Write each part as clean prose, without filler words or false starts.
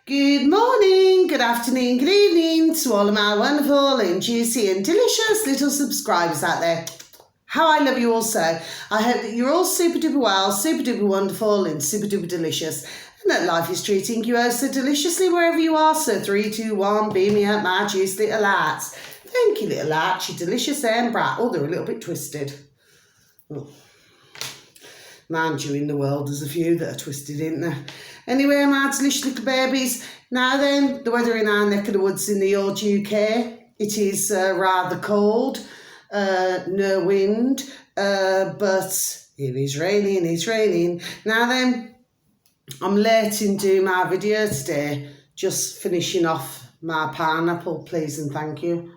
Good morning, good afternoon, good evening to all of my wonderful and juicy and delicious little subscribers out there. How I love you all so. I hope that you're all super duper well, super duper wonderful and super duper delicious, and that life is treating you oh so deliciously wherever you are. So 3, 2, 1, beam me up my juice little lights. Thank you little lights, you delicious and bright. Oh, they're a little bit twisted. Oh. Mind you, in the world there's a few that are twisted, isn't there? Anyway, my delicious little babies. Now then, the weather in our neck of the woods in the old UK, it is rather cold, no wind, but it is raining, it's raining. Now then, I'm late in doing my video today, just finishing off my pineapple, please and thank you.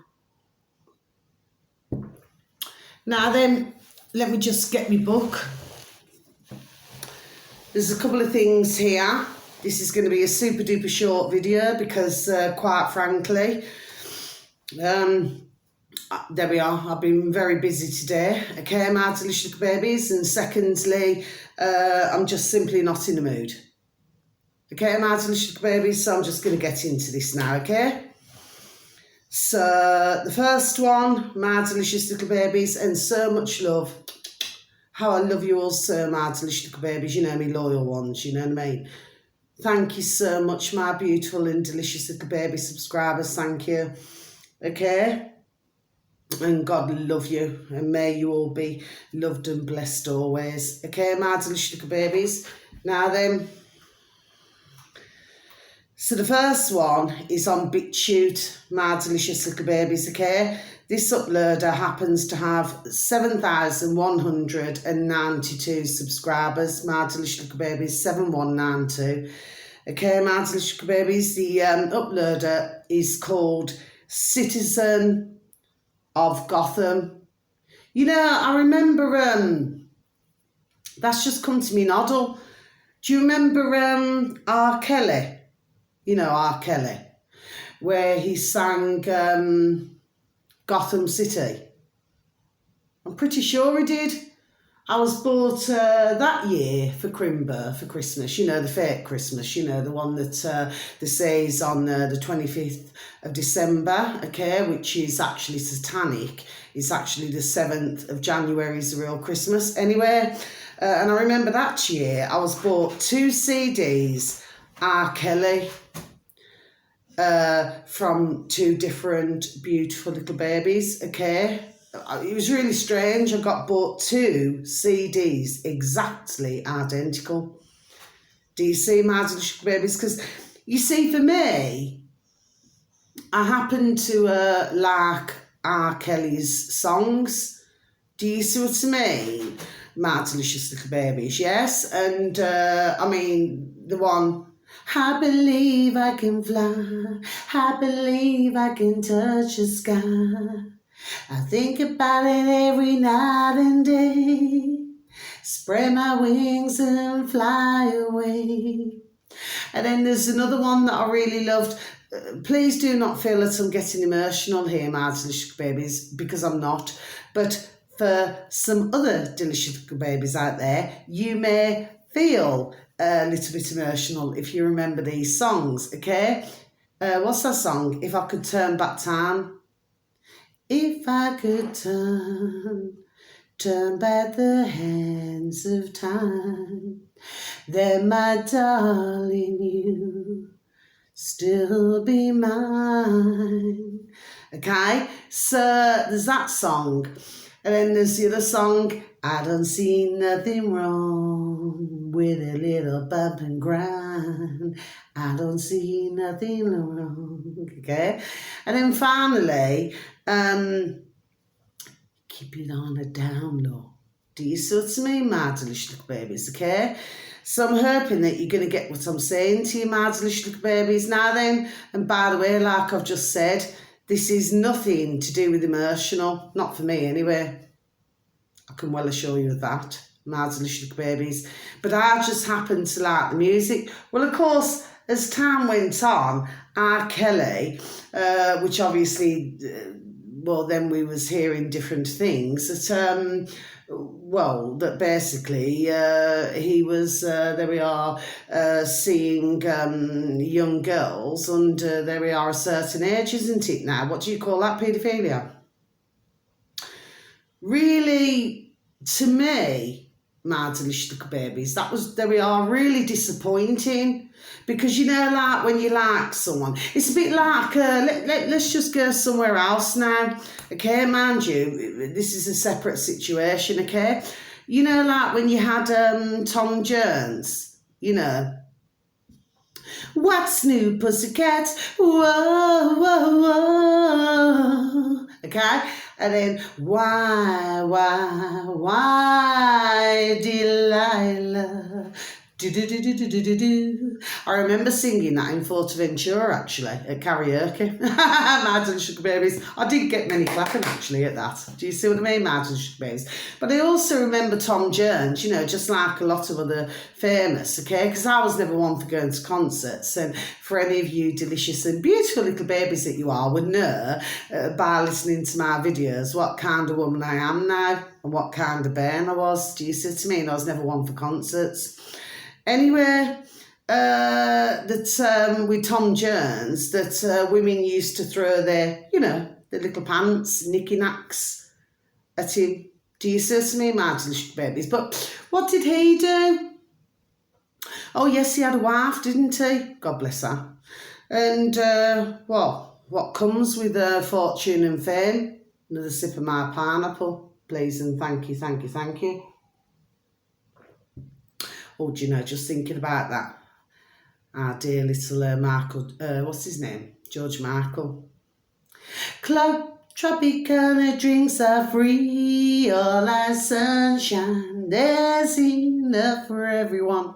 Now then, let me just get my book. There's a couple of things here. This is going to be a super duper short video because quite frankly, there we are. I've been very busy today. Okay, my delicious babies. And secondly, I'm just simply not in the mood. Okay, my delicious babies. So I'm just going to get into this now, okay? So the first one, my delicious little babies, and so much love. How I love you all so, my delicious little babies. You know me, loyal ones, you know what I mean? Thank you so much, my beautiful and delicious little baby subscribers. Thank you. Okay? And God love you. And may you all be loved and blessed always. Okay, my delicious little babies? Now then. So the first one is on BitChute, my delicious little babies, okay? This uploader happens to have 7,192 subscribers, my delicious little babies, 7192. Okay, my delicious little babies, the uploader is called Citizen of Gotham. You know, I remember, that's just come to me noddle. Do you remember R. Kelly? You know, R. Kelly, where he sang Gotham City. I'm pretty sure he did. I was bought that year for Crimber for Christmas, you know, the fake Christmas, you know, the one that they say is on the 25th of December, okay, which is actually satanic. It's actually the 7th of January is the real Christmas. Anyway, and I remember that year I was bought 2 CDs, R. Kelly, from 2 different beautiful little babies, okay? It was really strange. I got bought 2 CDs exactly identical. Do you see, my little babies? Because, you see, for me, I happen to like R. Kelly's songs. Do you see what I mean? My delicious little babies, yes? And, I mean, the one... I believe I can fly, I believe I can touch the sky. I think about it every night and day, spread my wings and fly away. And then there's another one that I really loved. Please do not feel that I'm getting emotional here, my delicious babies, because I'm not. But for some other delicious babies out there, you may feel a little bit emotional if you remember these songs, okay? What's that song? If I Could Turn Back Time. If I could turn back the hands of time, then my darling, you still be mine. Okay, so there's that song. And then there's the other song, I don't see nothing wrong with a little bump and grind. I don't see nothing wrong, okay? And then finally, keep it on a down low. Do you see what I mean, my delicious little babies, okay? So I'm hoping that you're going to get what I'm saying to you, my delicious little babies. Now then, and by the way, like I've just said, this is nothing to do with emotional, not for me anyway. I can well assure you of that, my delicious little babies. But I just happen to like the music. Well, of course, as time went on, R. Kelly, which obviously, well, then we was hearing different things, that well, that basically he was, there we are, seeing young girls under, there we are, a certain age, isn't it now? What do you call that, paedophilia? Really, to me, my delicious little babies, that was, there we are, really disappointing. Because, you know, like when you like someone, it's a bit like, let's just go somewhere else now, okay, mind you, this is a separate situation, okay? You know, like when you had Tom Jones, you know, what's new, pussycat? Whoa, whoa, whoa. Okay? And then, why, Delilah? Do. I remember singing that in Forteventura, actually, at karaoke. Mad and Sugar Babies. I didn't get many clapping, actually, at that. Do you see what I mean? Mad and Sugar Babies. But I also remember Tom Jones, you know, just like a lot of other famous, okay? Because I was never one for going to concerts. And for any of you delicious and beautiful little babies that you are would know by listening to my videos what kind of woman I am now and what kind of bairn I was. Do you see what I mean? I was never one for concerts. Anyway, that with Tom Jones, that women used to throw their, you know, their little pants, knicky-knacks at him. Do you see what I mean, my delicious babies? But what did he do? Oh, yes, he had a wife, didn't he? God bless her. And, well, what comes with fortune and fame? Another sip of my pineapple, please, and thank you, thank you, thank you. Oh, do you know, just thinking about that, our dear little Michael, what's his name? George Michael. Club Tropicana drinks are free, all our sunshine, there's enough for everyone.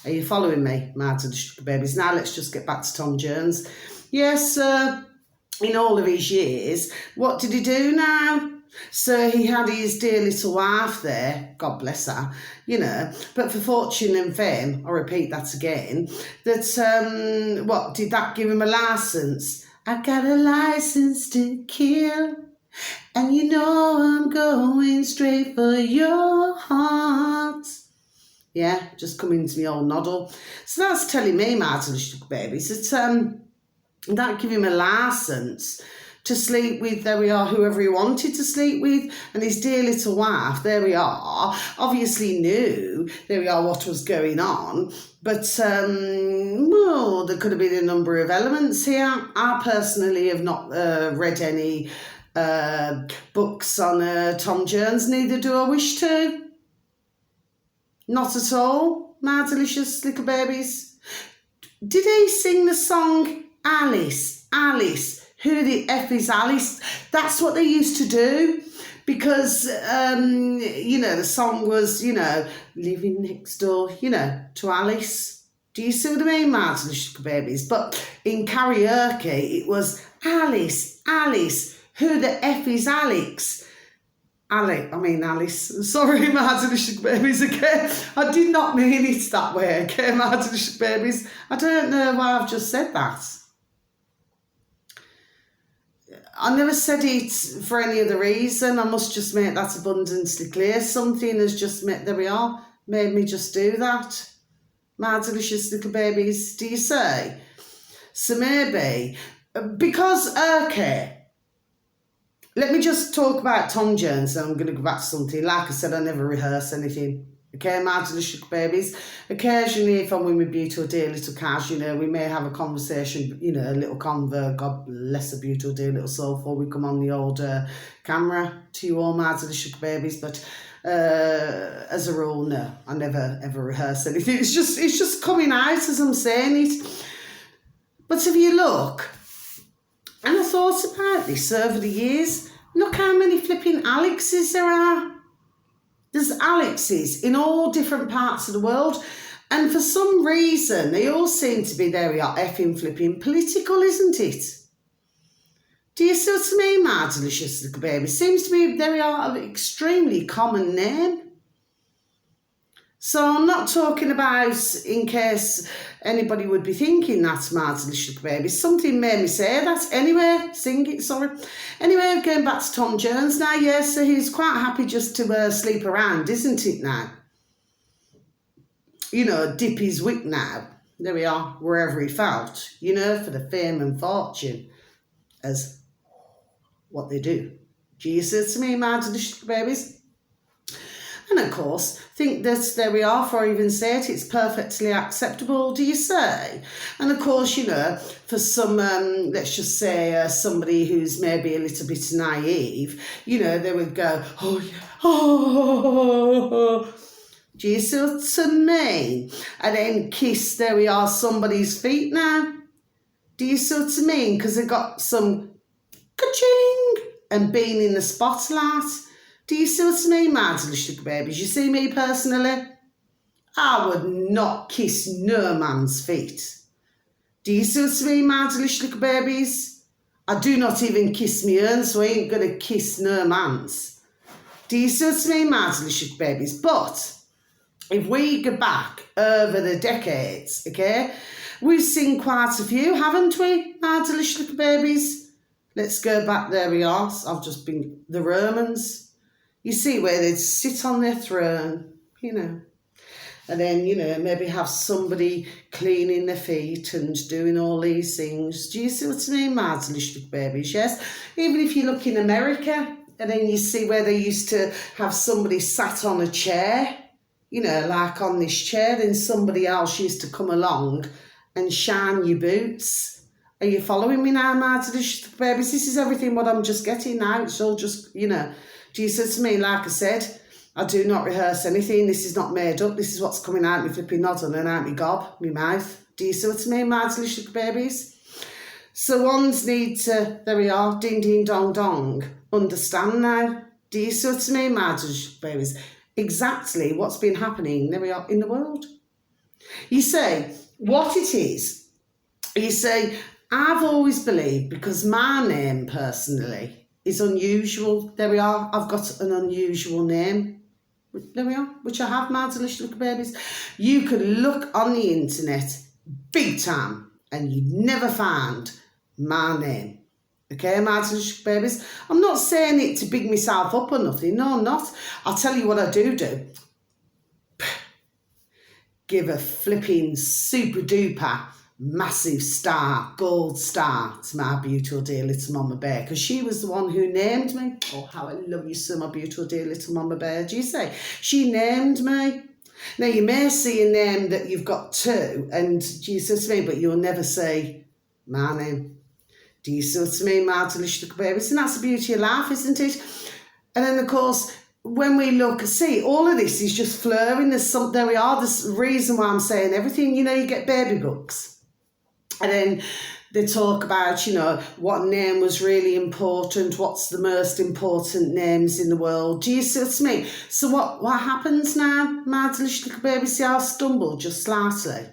Are you following me, Martin the Sugar Babies? Now let's just get back to Tom Jones. Yes, in all of his years, what did he do now? So he had his dear little wife there, God bless her, you know, but for fortune and fame, I'll repeat that again, that, what, did that give him a licence? I got a licence to kill, and you know I'm going straight for your heart. Yeah, just coming to me old noddle. So that's telling me, Martin Sugar Babies, that that give him a licence to sleep with, there we are, whoever he wanted to sleep with, and his dear little wife, there we are, obviously knew, there we are, what was going on, but, well, there could have been a number of elements here. I personally have not read any books on Tom Jones, neither do I wish to. Not at all, my delicious little babies. Did he sing the song Alice, Alice? Who the F is Alice? That's what they used to do because, you know, the song was, you know, living next door, you know, to Alice. Do you see what I mean, Martin the Sugar Babies? But in karaoke, it was Alice, Alice. Who the F is Alex? Alice. Sorry, Martin the Sugar Babies, okay? I did not mean it that way, okay, Martin the Sugar Babies? I don't know why I've just said that. I never said it for any other reason. I must just make that abundantly clear. Something has just made, there we are, made me just do that. My delicious little babies, do you say? So maybe, because, okay, let me just talk about Tom Jones and I'm going to go back to something. Like I said, I never rehearse anything. Okay, my delicious babies. Occasionally, if I'm with my beautiful dear little Cash, you know, we may have a conversation, you know, a little convo. God bless her beautiful dear little soul before we come on the old camera to you all, my delicious babies. But as a rule, no, I never ever rehearse anything. It's just coming out as I'm saying it. But if you look, and I thought about this over the years, look how many flipping Alexes there are. There's Alexes in all different parts of the world. And for some reason, they all seem to be, there we are, effing flipping political, isn't it? Do you see what I mean, my delicious little baby? Seems to be, there we are, an extremely common name. So I'm not talking about, in case anybody would be thinking that's mad delicious little babies. Something made me say that. Anyway, sing it, sorry. Anyway, going back to Tom Jones now, yes, so he's quite happy just to sleep around, isn't it now? You know, dip his wick now. There we are, wherever he felt, you know, for the fame and fortune, as what they do. Do you see to me, mad delicious little babies? And of course, think that there we are, for I even say it, it's perfectly acceptable, do you say? And of course, you know, for some, let's just say somebody who's maybe a little bit naive, you know, they would go, oh yeah, oh, do you see what I mean? And then kiss, there we are, somebody's feet now. Do you see what I mean? Because they got some ka-ching and being in the spotlight. Do you see what I mean, my little babies? You see me personally? I would not kiss no man's feet. Do you see what I mean, my little babies? I do not even kiss me own, so I ain't going to kiss no man's. Do you see what I mean, my little babies? But if we go back over the decades, okay, we've seen quite a few, haven't we, my little babies? Let's go back, there we are. I've just been, the Romans. You see where they'd sit on their throne, you know, and then, you know, maybe have somebody cleaning their feet and doing all these things. Do you see what I mean, mad little babies? Yes. Even if you look in America, and then you see where they used to have somebody sat on a chair, you know, like on this chair, then somebody else used to come along and shine your boots. Are you following me now, mad little babies? This is everything what I'm just getting now. It's all just, you know. Do you see to me, like I said, I do not rehearse anything. This is not made up. This is what's coming out my flipping noddle and out my gob, my mouth. Do you see what I mean, my little babies? So ones need to, there we are, ding, ding, dong, dong, understand now. Do you see what I mean, my little babies? Exactly what's been happening, there we are, in the world. You say, what it is, you say, I've always believed, because my name personally is unusual. There we are. I've got an unusual name. There we are, which I have, my delicious little babies. You could look on the internet big time and you'd never find my name. Okay, my delicious babies. I'm not saying it to big myself up or nothing. No, I'm not. I'll tell you what I do. Give a flipping super duper massive star, gold star, to my beautiful dear little Mama Bear, because she was the one who named me. Oh, how I love you so, my beautiful dear little Mama Bear. Do you say? She named me. Now, you may see a name that you've got two, and do you see what I mean? But you'll never say my name. Do you see what I mean, my delicious little babies? And that's the beauty of life, isn't it? And then, of course, when we look, see, all of this is just flowing. There we are. There's a reason why I'm saying everything. You know, you get baby books. And then they talk about, you know, what name was really important, what's the most important names in the world. Do you see what I mean? So what happens now, my delicious little baby? See how I stumbled just slightly?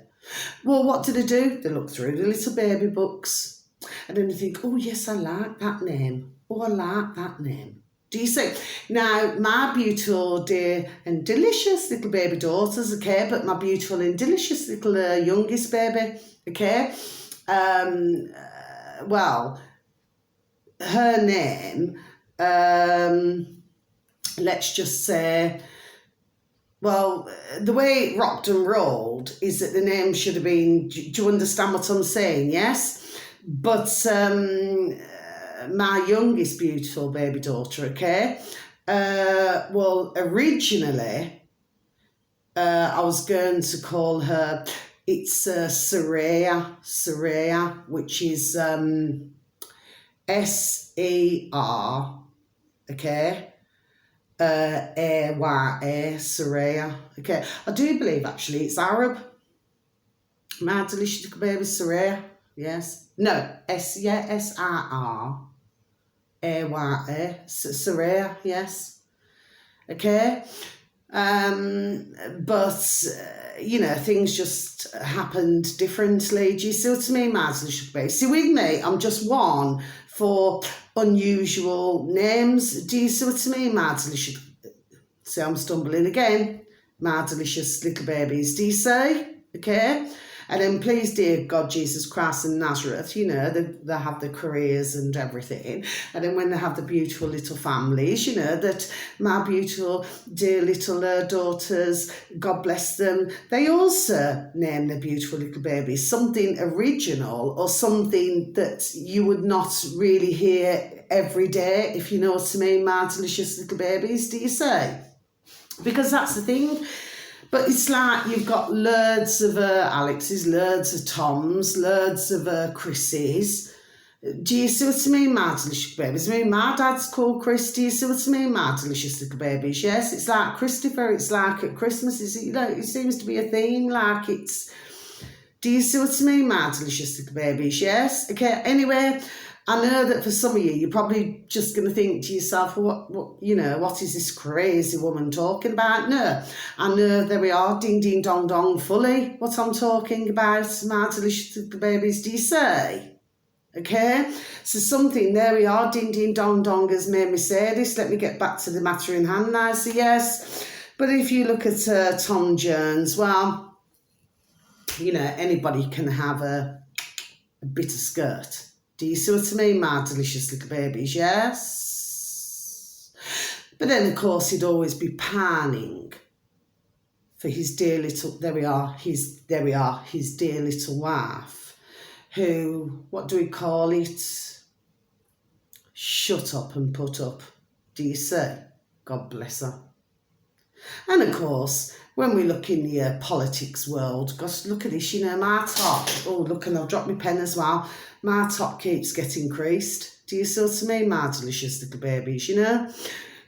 Well, what do? They look through the little baby books and then they think, oh, yes, I like that name. Oh, I like that name. Do you see? Now, my beautiful, dear and delicious little baby daughters, okay, but my beautiful and delicious little youngest baby, okay, well, her name, let's just say, well, the way it rocked and rolled is that the name should have been, do you understand what I'm saying, yes? But my youngest beautiful baby daughter, okay, well, originally, I was going to call her, it's Saraya, which is S-E-R, okay, A-Y-A, Saraya, okay. I do believe, actually, it's Arab. My delicious little baby, Saraya, yes. No, S-I-R-A-Y-A, Saraya, yes, okay. But you know, things just happened differently. Do you see what I mean, my little baby? See, with me, I'm just one for unusual names. Do you see what I mean, my delicious? See, I'm stumbling again. My delicious little babies. Do you see? Okay. And then please, dear God, Jesus Christ and Nazareth, you know, they have their careers and everything. And then when they have the beautiful little families, you know, that my beautiful, dear little daughters, God bless them, they also name their beautiful little babies something original or something that you would not really hear every day, if you know what I mean, my delicious little babies, do you say? Because that's the thing. But it's like you've got loads of Alexes, loads of Toms, loads of Chris's. Do you see what I mean, my delicious babies? I mean, my dad's called Chris. Do you see what I mean, my delicious little babies? Yes, it's like Christopher. It's like at Christmas. It's, you know, it seems to be a theme. Like it's. Do you see what I mean, my delicious little babies? Yes. Okay. Anyway, I know that for some of you, you're probably just going to think to yourself, what, you know, what is this crazy woman talking about? No, I know, there we are, ding, ding, dong, dong, fully what I'm talking about, my delicious little babies, do you say? Okay, so something, there we are, ding, ding, dong, dong has made me say this. Let me get back to the matter in hand now. So yes, but if you look at Tom Jones, well, you know, anybody can have a bit of skirt. Do you see what I mean, my delicious little babies? Yes. But then, of course, he'd always be pining for his dear little, his dear little wife, who, what do we call it? Shut up and put up. Do you see? God bless her. And of course, when we look in the politics world, gosh, look at this, you know, my top, oh, look, and I've dropped my pen as well, my top keeps getting creased. Do you see what I mean, my delicious little babies, you know?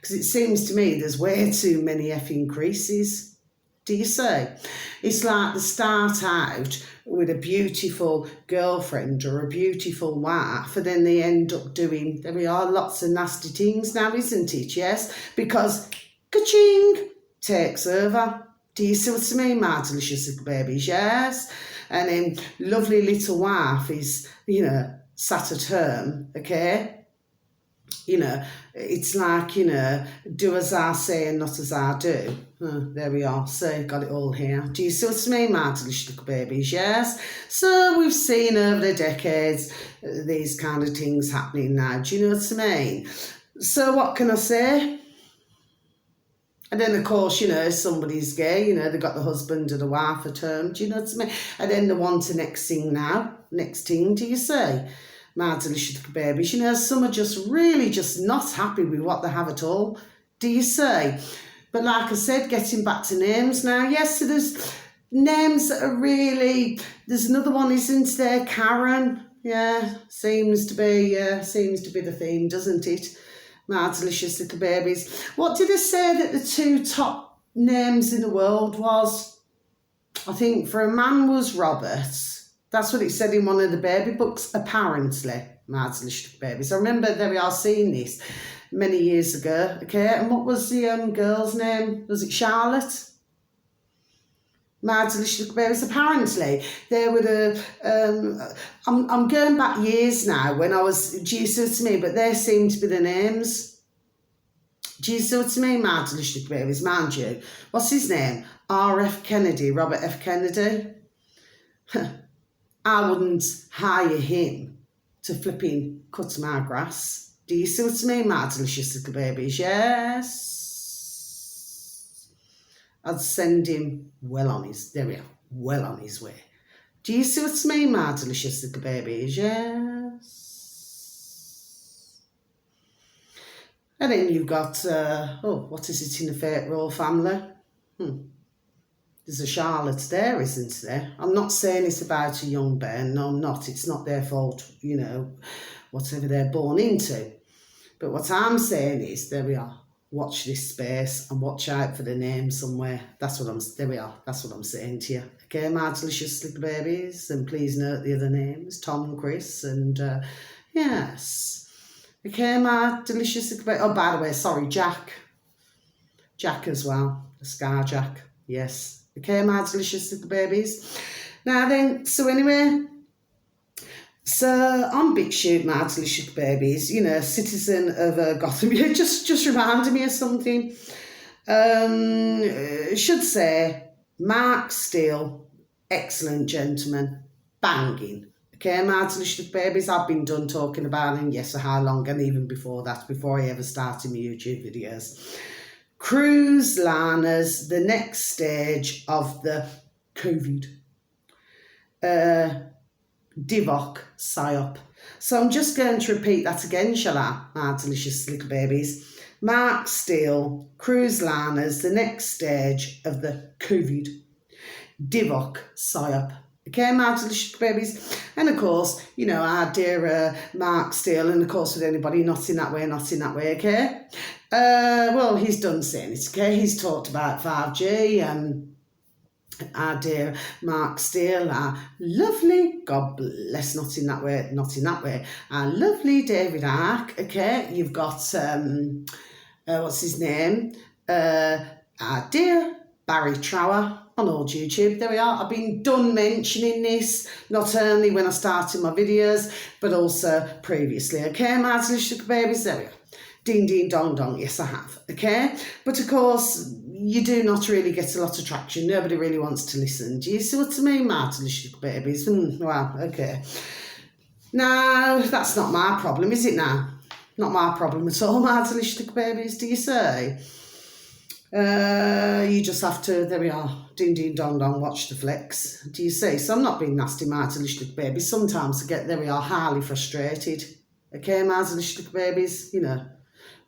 Because it seems to me there's way too many effing creases. Do you see? It's like they start out with a beautiful girlfriend or a beautiful wife, and then they end up doing, there we are, lots of nasty things now, isn't it? Yes? Because, ka-ching, takes over. Do you see what I mean, my delicious little babies? Yes. And then lovely little wife is, you know, sat at home, okay? You know, it's like, you know, do as I say and not as I do. There we are. So got it all here. Do you see what I mean, my delicious little babies? Yes. So we've seen over the decades these kind of things happening now. Do you know what I mean? So what can I say? And then, of course, you know, if somebody's gay, you know, they've got the husband and the wife at home, do you know what I mean? And then they want the next thing now. Next thing, do you say? My delicious little babies, you know, some are just really just not happy with what they have at all, do you say? But like I said, getting back to names now, yes, so there's names that are really, there's another one, isn't there, Karen? Yeah, seems to be the theme, doesn't it? My delicious little babies. What did I say that the two top names in the world was? I think for a man was Robert. That's what it said in one of the baby books, apparently. My delicious little babies. I remember there we are seeing this many years ago. Okay, and what was the girl's name? Was it Charlotte? My delicious little babies. Apparently, they were the. I'm going back years now when I was. Do you see what I mean? But they seem to be the names. Do you see what I mean? My delicious little babies, mind you. What's his name? R.F. Kennedy, Robert F. Kennedy. I wouldn't hire him to flipping cut my grass. Do you see what I mean? My delicious little babies. Yes. I'd send him well on his way. Do you see what I mean, my delicious little babies? Yes. And then you've got, what is it in the Fate Royal family? There's a Charlotte there, isn't there? I'm not saying it's about a young Ben. No, I'm not. It's not their fault, you know, whatever they're born into. But what I'm saying is, there we are. Watch this space and watch out for the name somewhere. That's what I'm saying to you. Okay, my delicious little babies, and please note the other names, Tom, Chris, and yes. Okay, my delicious little babies. Oh, by the way, sorry, Jack. Jack as well, the Scar Jack. Yes. Okay, my delicious little babies. Now then, so anyway. So on Big Shoot, my delicious babies, you know, citizen of Gotham, just reminded me of something. Should say Mark Steele, excellent gentleman, banging. Okay, my delicious babies, I've been done talking about him, yes, for how long, and even before that, before I ever started my YouTube videos. Cruise liners, the next stage of the COVID. DIVOC PSYOP. So I'm just going to repeat that again, shall I, my delicious little babies? Mark Steele, cruise liners, the next stage of the COVID. DIVOC PSYOP. Okay, my delicious babies. And of course, you know, our dear Mark Steele, and of course with anybody not in that way, okay? Well, he's done saying it, okay? He's talked about 5G, our dear Mark Steele, our lovely, God bless, not in that way, our lovely David Ark, okay? You've got, what's his name? Our dear Barry Trower on old YouTube. There we are. I've been done mentioning this, not only when I started my videos, but also previously, okay, my delicious babies? There we are. Ding, ding, dong, dong. Yes, I have, okay? But of course, you do not really get a lot of traction. Nobody really wants to listen. Do you see what I mean, my delicious babies? Well, okay. Now, that's not my problem, is it now? Not my problem at all, my delicious babies, do you say? You just have to, there we are, ding, ding, dong, dong, watch the flicks. Do you see? So I'm not being nasty, my delicious babies. Sometimes I get, there we are, highly frustrated. Okay, my delicious babies, you know,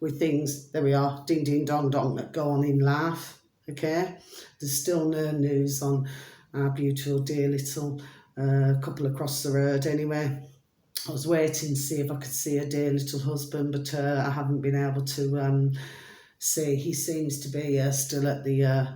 with things, there we are, ding, ding, dong, dong, that go on in life, okay? There's still no news on our beautiful, dear little couple across the road anyway. I was waiting to see if I could see a dear little husband, but I haven't been able to see. He seems to be still at the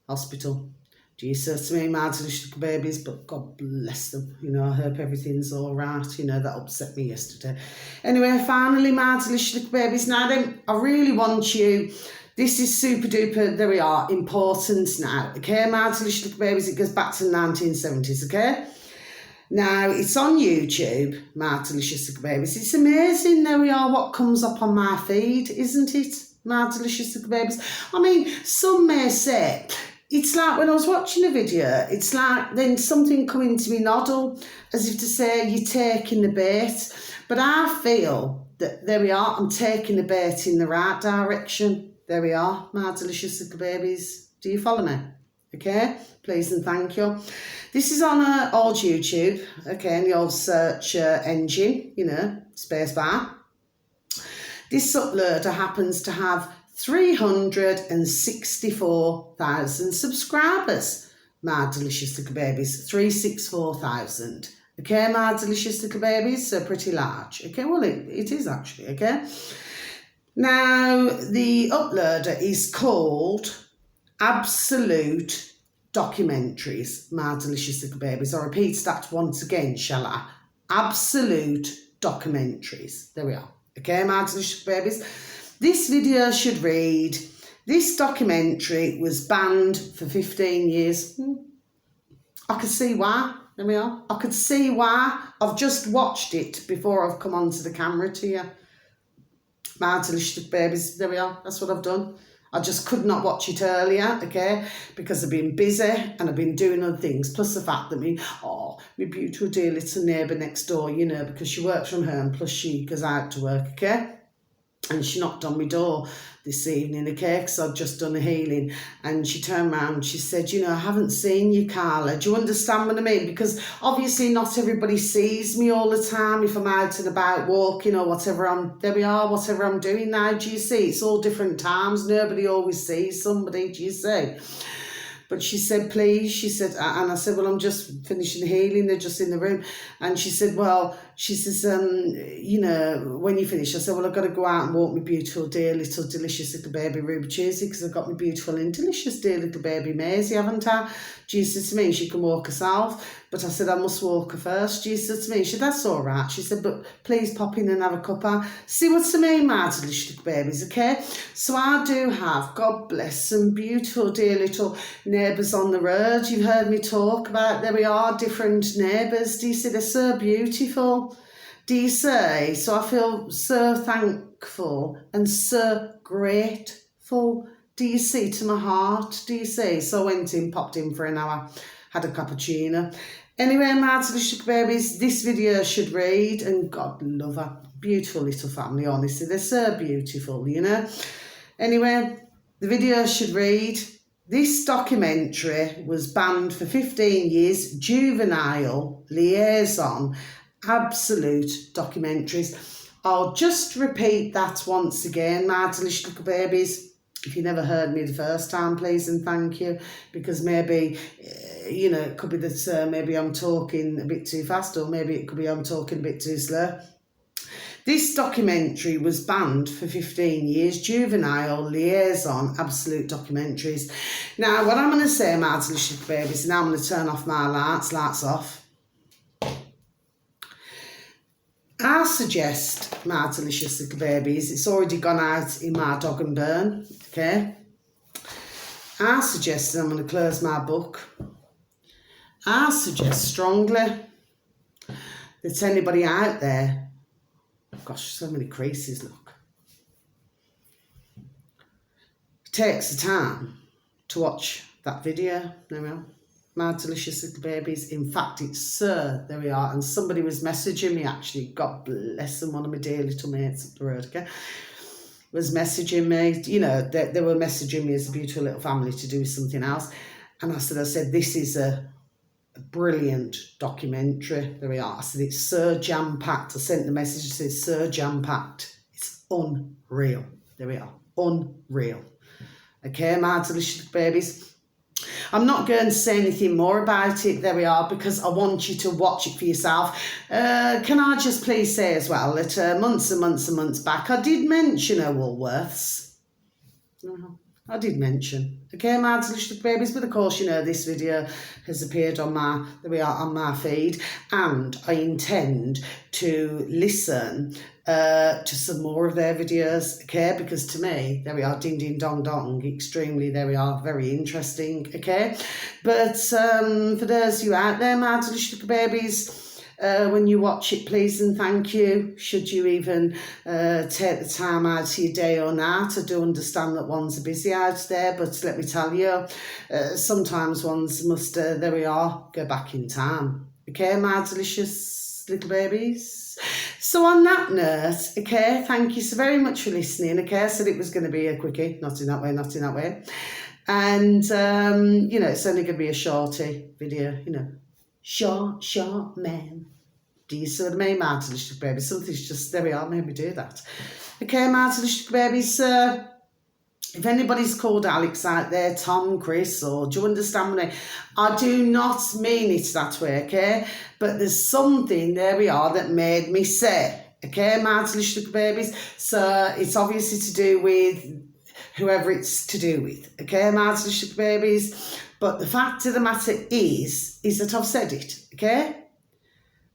hospital. Do you say to me, my delicious babies? But God bless them. You know, I hope everything's all right. You know, that upset me yesterday. Anyway, finally, my delicious babies. Now then, I really want you. This is super duper, there we are, important now. Okay, my delicious babies, it goes back to the 1970s, okay? Now, it's on YouTube, my delicious babies. It's amazing, there we are, what comes up on my feed, isn't it? My delicious babies. I mean, some may say, it's like when I was watching a video, it's like then something coming to me noddle, as if to say, you're taking the bait. But I feel that, there we are, I'm taking the bait in the right direction. There we are, my delicious little babies. Do you follow me? Okay, please and thank you. This is on old YouTube, okay, in the old search engine, you know, spacebar. This uploader happens to have 364,000 subscribers, my delicious little babies, 364,000. Okay, my delicious little babies, so pretty large. Okay, well, it is actually, okay. Now, the uploader is called Absolute Documentaries, my delicious little babies. I'll repeat that once again, shall I? Absolute Documentaries. There we are. Okay, my delicious babies. This video should read, this documentary was banned for 15 years. I could see why. There we are. I could see why. I've just watched it before I've come onto the camera to you. My delicious babies. There we are. That's what I've done. I just could not watch it earlier, okay, because I've been busy and I've been doing other things. Plus the fact that my beautiful dear little neighbour next door, you know, because she works from home, plus she goes out to work, okay? And she knocked on my door this evening, okay, because I'd just done a healing. And she turned around and she said, you know, I haven't seen you, Carla. Do you understand what I mean? Because obviously not everybody sees me all the time if I'm out and about walking or whatever whatever I'm doing now. Do you see? It's all different times. Nobody always sees somebody, do you see? But she said, please, she said, and I said, well, I'm just finishing healing, they're just in the room. And she said, well, she says, you know, when you finish, I said, well, I've got to go out and walk my beautiful, dear, little, delicious little baby Ruby Tuesday, because I've got my beautiful and delicious, dear little baby Maisie, haven't I? She said to me, she can walk herself. But I said, I must walk her first. She said to me, she said, that's all right. She said, but please pop in and have a cuppa. See what I mean, my delicious little babies, okay? So I do have, God bless, some beautiful, dear little neighbours on the road. You've heard me talk about, there we are, different neighbours. Do you see, they're so beautiful. Do you see? So I feel so thankful and so grateful. Do you see, to my heart? Do you see? So I went in, popped in for an hour. had a cappuccino. Anyway, my delicious babies, this video should read, and God love her, beautiful little family, honestly, they're so beautiful, you know. Anyway, the video should read, this documentary was banned for 15 years, juvenile liaison, absolute documentaries. I'll just repeat that once again, my delicious little babies. If you never heard me the first time, please and thank you, because maybe, you know, it could be that maybe I'm talking a bit too fast, or maybe it could be I'm talking a bit too slow. This documentary was banned for 15 years, juvenile liaison, absolute documentaries. Now, what I'm going to say, my delicious little babies, now I'm going to turn off my lights off. I suggest, my delicious little babies, it's already gone out in my dog and burn, okay? I suggest, and I'm going to close my book, I suggest strongly that anybody out there, gosh, so many creases, look, takes the time to watch that video. There we are. My delicious little babies. In fact, it's there we are. And somebody was messaging me, actually, God bless them, one of my dear little mates up the road, okay, was messaging me, you know, they were messaging me as a beautiful little family to do something else. And I said, this is a brilliant documentary. There we are. I said, it's so jam-packed. I sent the message, I said, it's so jam-packed. It's unreal. There we are. Unreal. Okay, my delicious babies. I'm not going to say anything more about it, there we are, because I want you to watch it for yourself. Can I just please say as well that months and months and months back, I did mention Woolworths. I did mention. Okay, my delicious babies, but of course, you know, this video has appeared on my, there we are, on my feed, and I intend to listen to some more of their videos, okay, because to me, there we are, ding ding dong dong, extremely, there we are, very interesting, okay. But for those of you out there, my delicious babies, when you watch it, please and thank you. Should you even take the time out of your day or night, I do understand that ones are busy out there, but let me tell you, sometimes ones must, there we are, go back in time. Okay, my delicious little babies. So on that note, okay, thank you so very much for listening. Okay, I said it was going to be a quickie, not in that way, not in that way. And, you know, it's only going to be a shorty video, you know. Short man. Do you see what I mean, my delicious baby? Something's just, there we are, maybe do that. Okay, my delicious babies, if anybody's called Alex out there, Tom, Chris, or do you understand what I do not mean it that way, okay? But there's something, there we are, that made me say, okay, my delicious babies. So it's obviously to do with whoever it's to do with, okay, my delicious babies. But the fact of the matter is that I've said it, okay?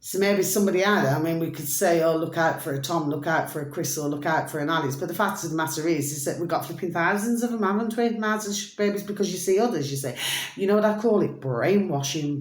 So maybe somebody out there, I mean, we could say, oh, look out for a Tom, look out for a Chris, or look out for an Alice. But the fact of the matter is that we've got flipping thousands of them, haven't we, mothers, babies, because you see others, you say, you know what I call it? Brainwashing.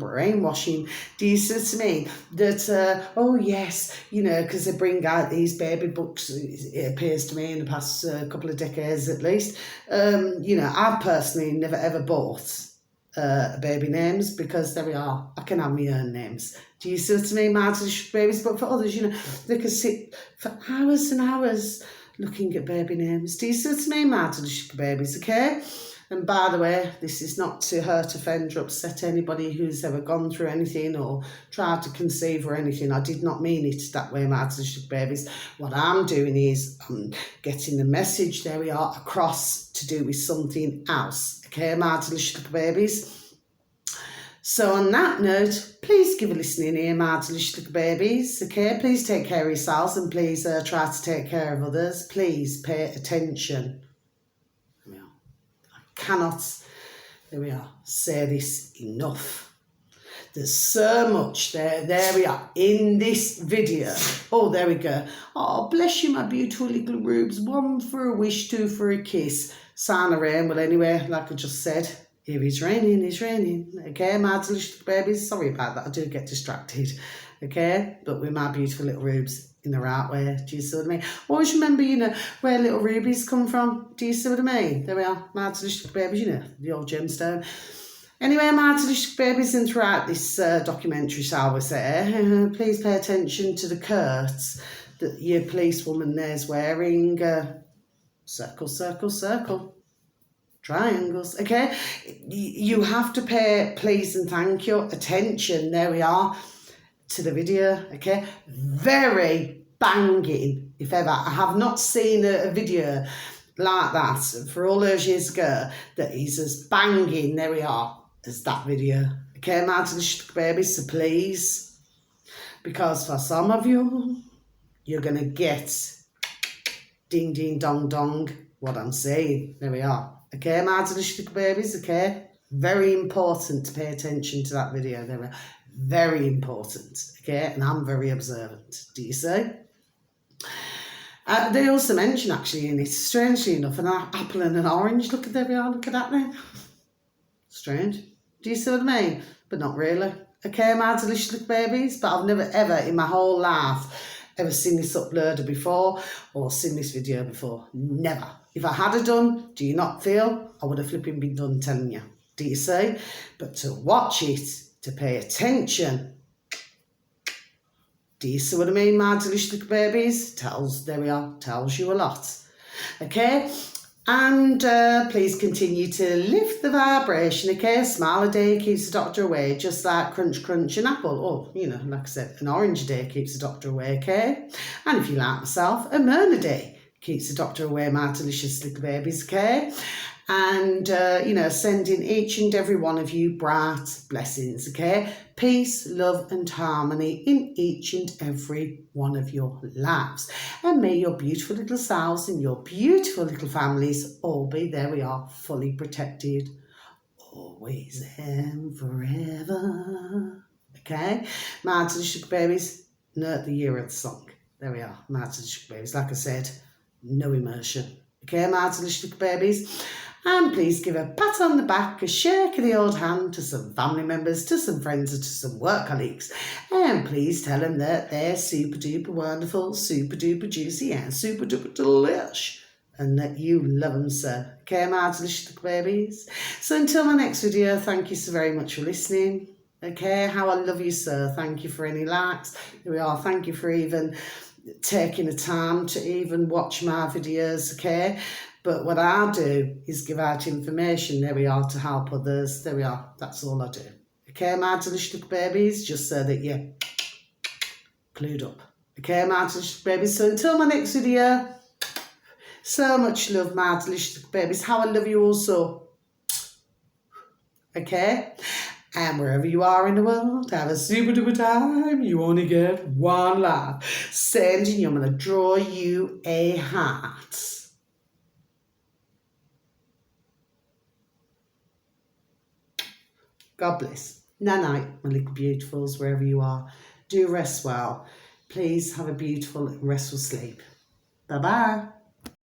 Do you see to me that, oh, yes, you know, because they bring out these baby books, it appears to me, in the past couple of decades at least. You know, I've personally never ever bought baby names, because there we are, I can have my own names. Do you see what I mean, my babies? But for others, you know, they could sit for hours and hours looking at baby names. Do you see what I mean, my babies, okay? And by the way, this is not to hurt, offend, or upset anybody who's ever gone through anything or tried to conceive or anything. I did not mean it that way, my babies. What I'm doing is I'm getting the message, there we are, across to do with something else. Okay, my delicious babies. So on that note, please give a listening ear, my delicious babies. Okay, please take care of yourselves, and please try to take care of others. Please pay attention. I cannot, there we are, say this enough. There's so much there we are, in this video. Oh, there we go. Oh, bless you, my beautiful little rubes. One for a wish, two for a kiss. Sign of rain. Well, anyway, like I just said, here it's raining. Okay, my delicious babies. Sorry about that, I do get distracted. Okay, but with my beautiful little rubes in the right way. Do you see what I mean? Always remember, you know, where little rubies come from. Do you see what I mean? There we are, my delicious babies, you know, the old gemstone. Anyway, my delicious babies, and throughout this documentary, shall we say, please pay attention to the curts that your policewoman there's wearing. Circle, circle, circle. Triangles, okay? You have to pay please and thank you attention, there we are, to the video, okay? Very banging, if ever. I have not seen a video like that for all those years ago that is as banging, there we are, as that video. Okay, my delicious babies, so please, because for some of you, you're going to get ding, ding, dong, dong, what I'm saying. There we are. Okay, my delicious babies, okay? Very important to pay attention to that video. They were very important, okay? And I'm very observant. Do you see? They also mention, actually, in it, strangely enough, an apple and an orange. Look at there we are. Look at that then. Strange. Do you see what I mean? But not really. Okay, my delicious babies. But I've never, ever in my whole life ever seen this uploaded before or seen this video before. Never. If I had done, do you not feel I would have flipping been done telling you? Do you see? But to watch it, to pay attention, do you see what I mean, my delicious babies? There we are, tells you a lot. Okay? And please continue to lift the vibration, okay? Smile a day keeps the doctor away, just like crunch, crunch, an apple. Or, you know, like I said, an orange a day keeps the doctor away, okay? And if you like myself, a moon a day keeps the doctor away, my delicious little babies, okay? And, you know, sending each and every one of you bright blessings, okay? Peace, love and harmony in each and every one of your lives. And may your beautiful little selves and your beautiful little families all be, there we are, fully protected, always and forever. Okay? My delicious babies, note the year of the song. There we are, my delicious babies. Like I said, no immersion. Okay, my delicious babies? And please give a pat on the back, a shake of the old hand to some family members, to some friends, and to some work colleagues. And please tell them that they're super duper wonderful, super duper juicy, and super duper delish. And that you love them, sir. Okay, my delicious babies? So until my next video, thank you so very much for listening. Okay, how I love you, sir. Thank you for any likes. Here we are. Thank you for even taking the time to even watch my videos, okay? But what I do is give out information, there we are, to help others. There we are, that's all I do. Okay, my delicious babies, just so that you're clued up. Okay, my delicious babies, so until my next video, so much love, my delicious babies. How I love you also. Okay? And wherever you are in the world, have a super duper time. You only get one life. Sending you, I'm going to draw you a heart. God bless. Night-night, my little beautifuls, wherever you are. Do rest well. Please have a beautiful and restful sleep. Bye-bye.